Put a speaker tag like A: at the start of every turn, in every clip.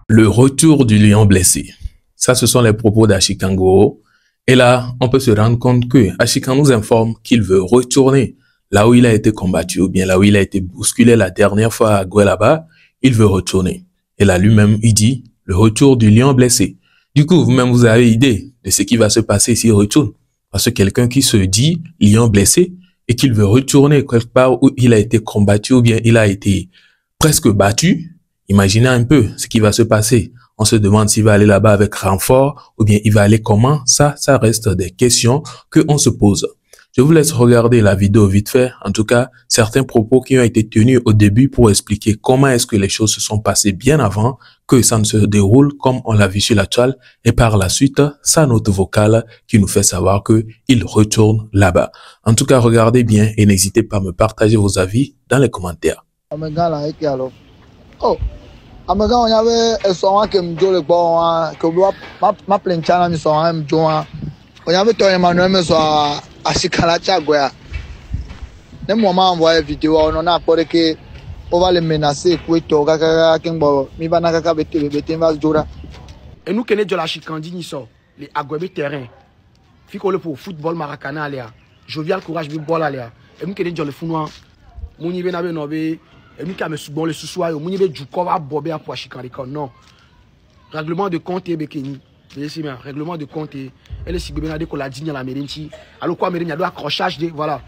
A: Le retour du lion blessé. Ça, ce sont les propos d'Ashikan Goro. Et là, on peut se rendre compte que Ashikan nous informe qu'il veut retourner là où il a été combattu ou bien là où il a été bousculé la dernière fois à Guelaba. Il veut retourner. Et là, lui-même, il dit le retour du lion blessé. Du coup, vous-même, vous avez idée de ce qui va se passer s'il retourne. Parce que quelqu'un qui se dit lion blessé et qu'il veut retourner quelque part où il a été combattu ou bien il a été presque battu, imaginez un peu ce qui va se passer. On se demande s'il va aller là-bas avec renfort ou bien il va aller comment. Ça reste des questions que on se pose. Je vous laisse regarder la vidéo vite fait. En tout cas, certains propos qui ont été tenus au début pour expliquer comment est-ce que les choses se sont passées bien avant que ça ne se déroule comme on l'a vu sur la toile. Et par la suite, sa note vocale qui nous fait savoir que il retourne là-bas. En tout cas, regardez bien et n'hésitez pas à me partager vos avis dans les commentaires.
B: Oh, Amaga on avait son que me le bon que ma plein chana mi son am joa. On avait toi Emmanuel me so Ashikala Chagwa. Ne moment envoyer vidéo on a peur que on va les menacer pour to kaka kimbo mi bana kaka bete va jora.
C: Et nous connaissons de la chicandie ni so les agwebe terrain. Fiko le pour football maracana aléa. Jovial courage bi ball aléa. Et nous connaissons le founoir. Mouni be na be no be et nous qui bon le sous-soir, on y du corps à bober à Poachikan. Non. Règlement de compte et Bekeni. Règlement de compte et les Sigbenade qu'on l'a dit dans la Mérinchi. Alors quoi, Mérin, il y a deux accrochages de. Voilà.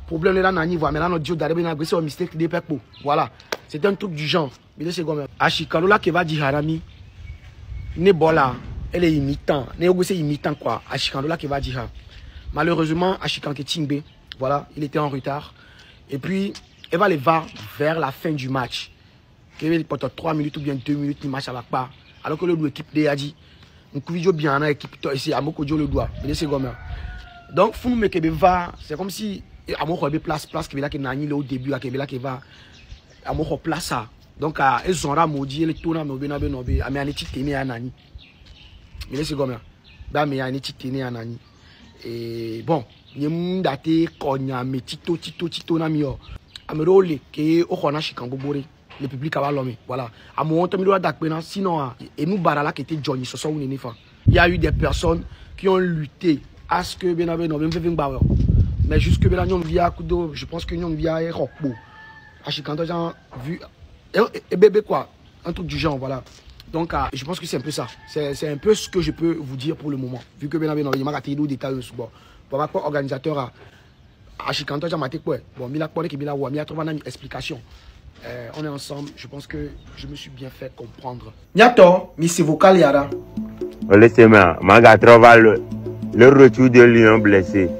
C: Problème là, Nani, voilà. Maintenant, notre Dieu d'arriver à un mistake des pepos. Voilà. C'est un truc du genre. Mais c'est comme. Ashikano là qui va dire Harami. Ne bola. Elle est imitant. Ne c'est imitant quoi. Ashikano là qui va dire. Malheureusement, Ashikan Ketingbe. Voilà. Il était en retard. Et puis. Elle va les voir vers la fin du match. Pendant 3 minutes ou bien 2 minutes, le match à la part. Alors que l'équipe a dit, on couille bien dans l'équipe ici, à Moko le doigt. Donc, faut nous mettre c'est comme si à Moko place qui est nani au début, qui va à Moko place ça. Donc, ils ont maudit les tourna mais mais un petit téné à nani. Mais c'est comme ça. Mais un petit téné à nani. Et bon, il y a un daté konya mais tito na mio. Amerole qui est au Chikan Bobore, le public a l'homme. Voilà. À mon moment, sinon, et nous, Barala qui était Johnny, ce sont une fois. Il y a eu des personnes qui ont lutté à ce que Benabe n'avait pas vu. Mais jusque Benabe via Kudo, je pense que nous via Rockbo. À Chikan, vu. Et bébé quoi, un truc du genre, voilà. Donc, je pense que c'est un peu ça. C'est un peu ce que je peux vous dire pour le moment. Vu que Benabe n'avait pas été détails sur bon. Pour rapport organisateur à. Ashikanto Jamatek bon mila pole ki mila wa mi a trouvé une explication. On est ensemble, je pense que je me suis bien fait comprendre. Nyato, mi se vocal yara.
D: Laissez-moi, maga trouva le retour de lion blessé.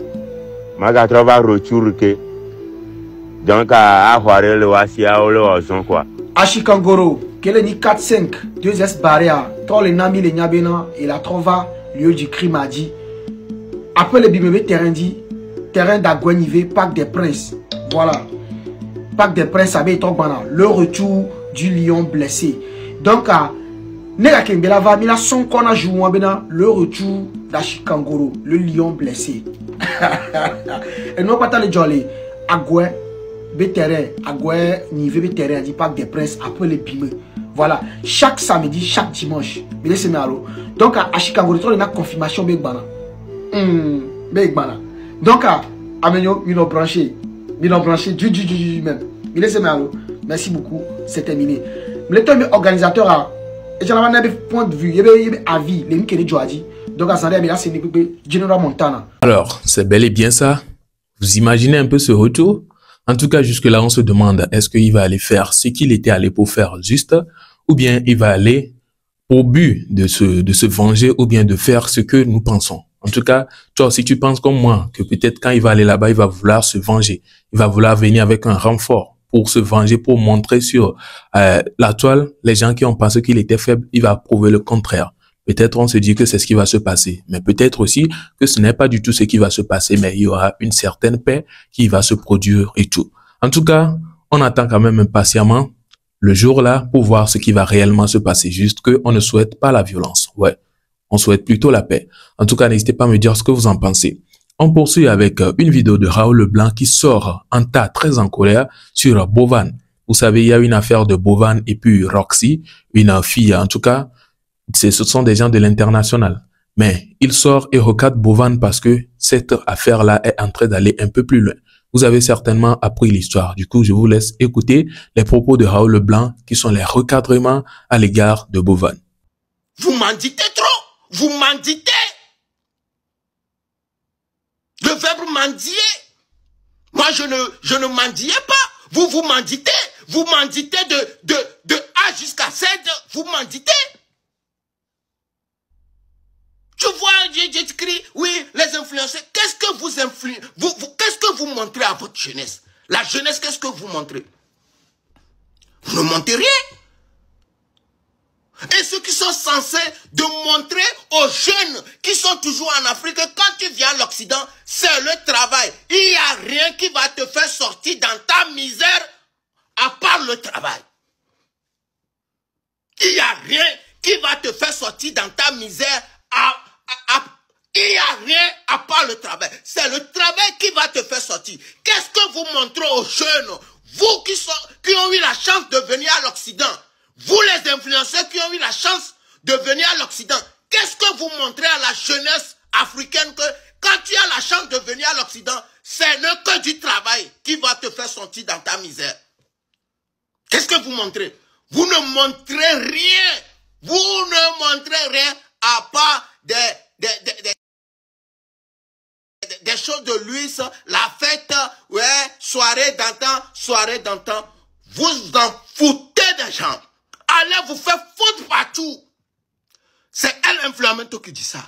D: Maga trouva retour que donc à voir le wasi à le ozon quoi.
C: Ashikangoro, quel est ni 4-5, 2S barrière, tant les nami les nyabena et la trouva lieu du crime a dit. Après le bimebe terrain dit terrain d'Agouenivé, Parc des Princes. Voilà. Parc des Princes, le retour du lion blessé. Donc, le retour d'Ashikangoro, le lion blessé. Et non pas les jolly. Agoué, terrain, Agoué, Nivé, terrain, dit Parc des Princes, après les pimeux. Voilà. Chaque samedi, chaque dimanche. Donc, Ashikangoro, il y a une confirmation. Donc, Amenyo, ils l'ont branché du même. Merci beaucoup, c'est terminé. Mais le organisateur a, et j'en ai un point de vue, il y avait un avis, les Mikele Joadi. Donc, à Sandé, c'est General Montana.
A: Alors, c'est bel et bien ça. Vous imaginez un peu ce retour? En tout cas, jusque-là, on se demande, est-ce qu'il va aller faire ce qu'il était allé pour faire juste, ou bien il va aller au but de se venger, ou bien de faire ce que nous pensons. En tout cas, toi, si tu penses comme moi, que peut-être quand il va aller là-bas, il va vouloir se venger. Il va vouloir venir avec un renfort pour se venger, pour montrer sur la toile, les gens qui ont pensé qu'il était faible, il va prouver le contraire. Peut-être on se dit que c'est ce qui va se passer, mais peut-être aussi que ce n'est pas du tout ce qui va se passer, mais il y aura une certaine paix qui va se produire et tout. En tout cas, on attend quand même impatiemment le jour-là pour voir ce qui va réellement se passer. Juste qu'on ne souhaite pas la violence. Ouais, on souhaite plutôt la paix. En tout cas, n'hésitez pas à me dire ce que vous en pensez. On poursuit avec une vidéo de Raoul Leblanc qui sort en tas très en colère sur Bovan. Vous savez, il y a une affaire de Bovan et puis Roxy, une fille, en tout cas, ce sont des gens de l'international. Mais il sort et recadre Bovan parce que cette affaire-là est en train d'aller un peu plus loin. Vous avez certainement appris l'histoire. Du coup, je vous laisse écouter les propos de Raoul Leblanc qui sont les recadrements à l'égard de Bovan.
E: Vous menditez trop. Vous menditez. Le verbe mendier. Moi, je ne mendiais pas. Vous menditez. Vous menditez de A jusqu'à Z. Vous menditez. Tu vois, j'écris, oui, les influenceurs. Qu'est-ce que vous influencez? Qu'est-ce que vous montrez à votre jeunesse? La jeunesse, qu'est-ce que vous montrez? Vous ne montrez rien. Et ceux qui sont censés de montrer aux jeunes qui sont toujours en Afrique, quand tu viens à l'Occident, c'est le travail. Il n'y a rien qui va te faire sortir dans ta misère à part le travail. Il n'y a rien qui va te faire sortir dans ta misère il n'y a rien à part le travail. C'est le travail qui va te faire sortir. Qu'est-ce que vous montrez aux jeunes? Vous qui ont eu la chance de venir à l'Occident. Vous les influenceurs qui ont eu la chance de venir à l'Occident. Qu'est-ce que vous montrez à la jeunesse africaine que quand tu as la chance de venir à l'Occident, c'est ne que du travail qui va te faire sortir dans ta misère. Qu'est-ce que vous montrez? Vous ne montrez rien. Vous ne montrez rien à part des choses de luxe, la fête, ouais, soirée d'antan. Vous en foutez des gens. Allez vous faire foutre partout. C'est El Inflamento qui dit ça.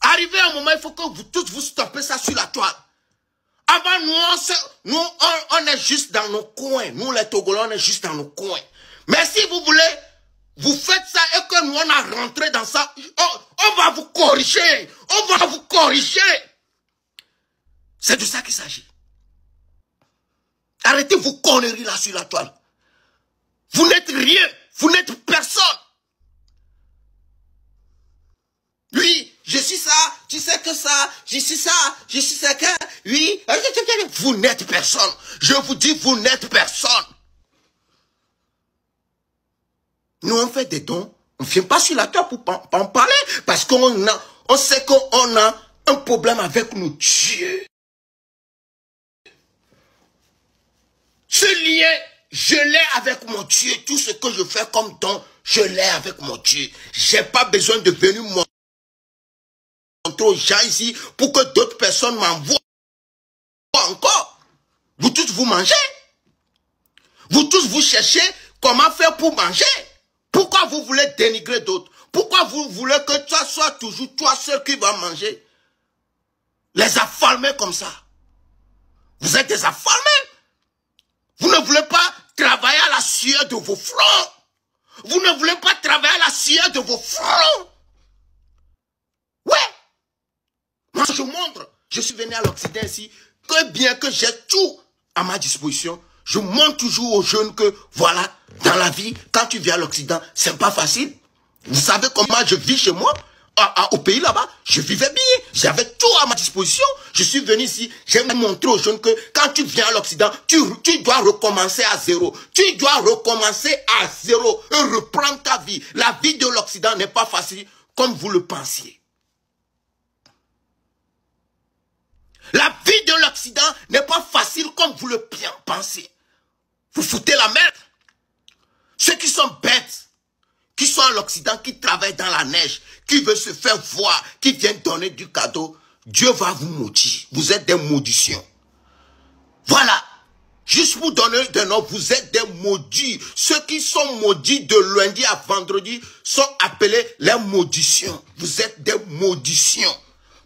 E: Arrivé à un moment, il faut que vous tous vous stoppez ça sur la toile. Avant, nous, on est juste dans nos coins. Nous, les Togolais, on est juste dans nos coins. Mais si vous voulez, vous faites ça et que nous, on a rentré dans ça, on va vous corriger. On va vous corriger. C'est de ça qu'il s'agit. Arrêtez vos conneries là sur la toile. Vous n'êtes rien. Vous n'êtes personne. Oui, je suis ça, tu sais que ça, je suis ça, je suis ça que, oui, vous n'êtes personne. Je vous dis, vous n'êtes personne. Nous, on fait des dons. On ne vient pas sur la terre pour en parler. Parce qu'on sait qu'on a un problème avec nos dieux. Ce lien, je l'ai avec mon Dieu. Tout ce que je fais comme don, je l'ai avec mon Dieu. Je n'ai pas besoin de venir montrer aux gens ici pour que d'autres personnes m'envoient encore. Vous tous, vous mangez. Vous tous, vous cherchez comment faire pour manger. Pourquoi vous voulez dénigrer d'autres? Pourquoi vous voulez que toi sois toujours toi seul qui va manger? Les affamés comme ça. Vous êtes des affamés. Vous ne voulez pas travailler à la sueur de vos fronts. Vous ne voulez pas travailler à la sueur de vos fronts. Ouais. Moi, je montre. Je suis venu à l'Occident ici. Que bien que j'ai tout à ma disposition, je montre toujours aux jeunes que, voilà, dans la vie, quand tu viens à l'Occident, c'est pas facile. Vous savez comment je vis chez moi? Au pays là-bas, je vivais bien. J'avais tout à ma disposition. Je suis venu ici, j'ai montré aux jeunes que quand tu viens à l'Occident, tu dois recommencer à zéro. Tu dois recommencer à zéro et reprendre ta vie. La vie de l'Occident n'est pas facile comme vous le pensiez. La vie de l'Occident n'est pas facile comme vous le pensez. Vous foutez la merde. Ceux qui sont bêtes, qui sont à l'Occident, qui travaillent dans la neige, qui veulent se faire voir, qui viennent donner du cadeau, Dieu va vous maudire. Vous êtes des maudictions. Voilà. Juste pour donner des noms, vous êtes des maudits. Ceux qui sont maudits de lundi à vendredi sont appelés les maudictions. Vous êtes des maudictions.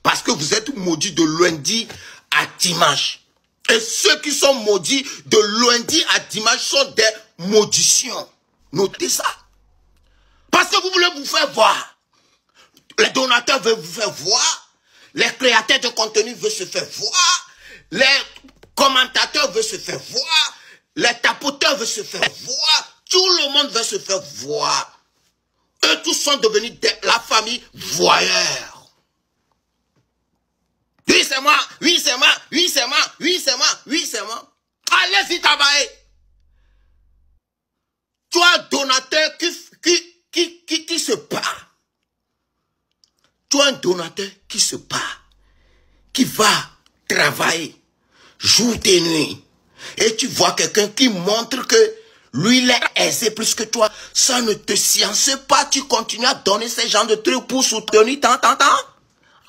E: Parce que vous êtes maudits de lundi à dimanche. Et ceux qui sont maudits de lundi à dimanche sont des maudictions. Notez ça. Parce que vous voulez vous faire voir. Les donateurs veulent vous faire voir. Les créateurs de contenu veulent se faire voir. Les commentateurs veulent se faire voir. Les tapoteurs veulent se faire voir. Tout le monde veut se faire voir. Eux tous sont devenus la famille voyeur. Oui, c'est moi. Oui, c'est moi. Oui, c'est moi. Oui, c'est moi. Oui, c'est moi. Allez-y travailler. un donateur qui se bat, qui va travailler jour et nuit, et tu vois quelqu'un qui montre que lui, il est aisé plus que toi, ça ne te science pas, tu continues à donner ce genre de trucs pour soutenir tant.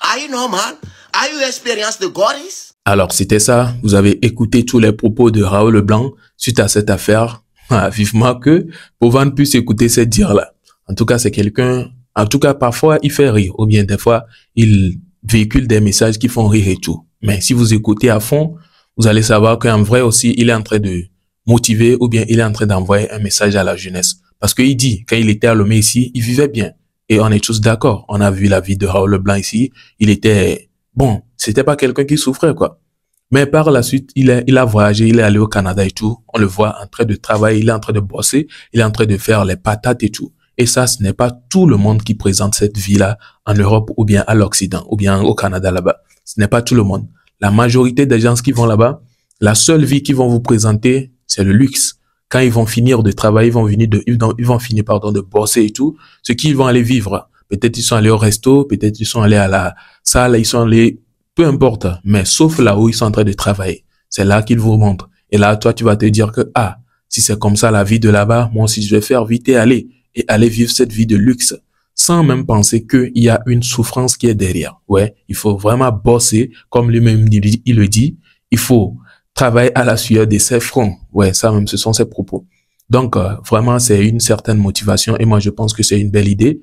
E: Are you normal? Are you experience de Goris?
A: Alors, c'était ça. Vous avez écouté tous les propos de Raoul Leblanc suite à cette affaire. Vivement que Bovan puisse écouter ces dires-là. En tout cas, c'est quelqu'un, en tout cas, parfois, il fait rire, ou bien des fois, il véhicule des messages qui font rire et tout. Mais si vous écoutez à fond, vous allez savoir qu'en vrai aussi, il est en train de motiver, ou bien il est en train d'envoyer un message à la jeunesse. Parce qu'il dit, quand il était à Lomé ici, il vivait bien. Et on est tous d'accord. On a vu la vie de Raoul Leblanc ici. Il était, bon, c'était pas quelqu'un qui souffrait, quoi. Mais par la suite, il a voyagé, il est allé au Canada et tout. On le voit en train de travailler, il est en train de bosser, il est en train de faire les patates et tout. Et ça, ce n'est pas tout le monde qui présente cette vie-là en Europe ou bien à l'Occident ou bien au Canada là-bas. Ce n'est pas tout le monde. La majorité des gens qui vont là-bas, la seule vie qu'ils vont vous présenter, c'est le luxe. Quand ils vont finir de travailler, ils vont finir de bosser et tout, ce qu'ils vont aller vivre. Peut-être ils sont allés au resto, peut-être ils sont allés à la salle, ils sont allés, peu importe, mais sauf là où ils sont en train de travailler. C'est là qu'ils vous montrent. Et là, toi, tu vas te dire que, ah, si c'est comme ça la vie de là-bas, moi aussi je vais faire vite et aller vivre cette vie de luxe, sans même penser qu'il y a une souffrance qui est derrière. Ouais, il faut vraiment bosser, comme lui-même il le dit, il faut travailler à la sueur de ses fronts. Ouais, ça même, ce sont ses propos. Donc, vraiment, c'est une certaine motivation et moi, je pense que c'est une belle idée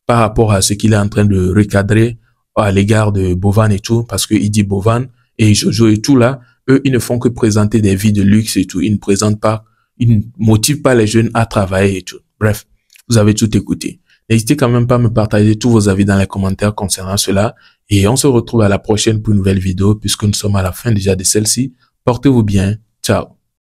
A: par rapport à ce qu'il est en train de recadrer à l'égard de Bovan et tout, parce qu'il dit Bovan et Jojo et tout là, eux, ils ne font que présenter des vies de luxe et tout. Ils ne présentent pas, ils ne motivent pas les jeunes à travailler et tout. Bref, vous avez tout écouté. N'hésitez quand même pas à me partager tous vos avis dans les commentaires concernant cela. Et on se retrouve à la prochaine pour une nouvelle vidéo, puisque nous sommes à la fin déjà de celle-ci. Portez-vous bien. Ciao.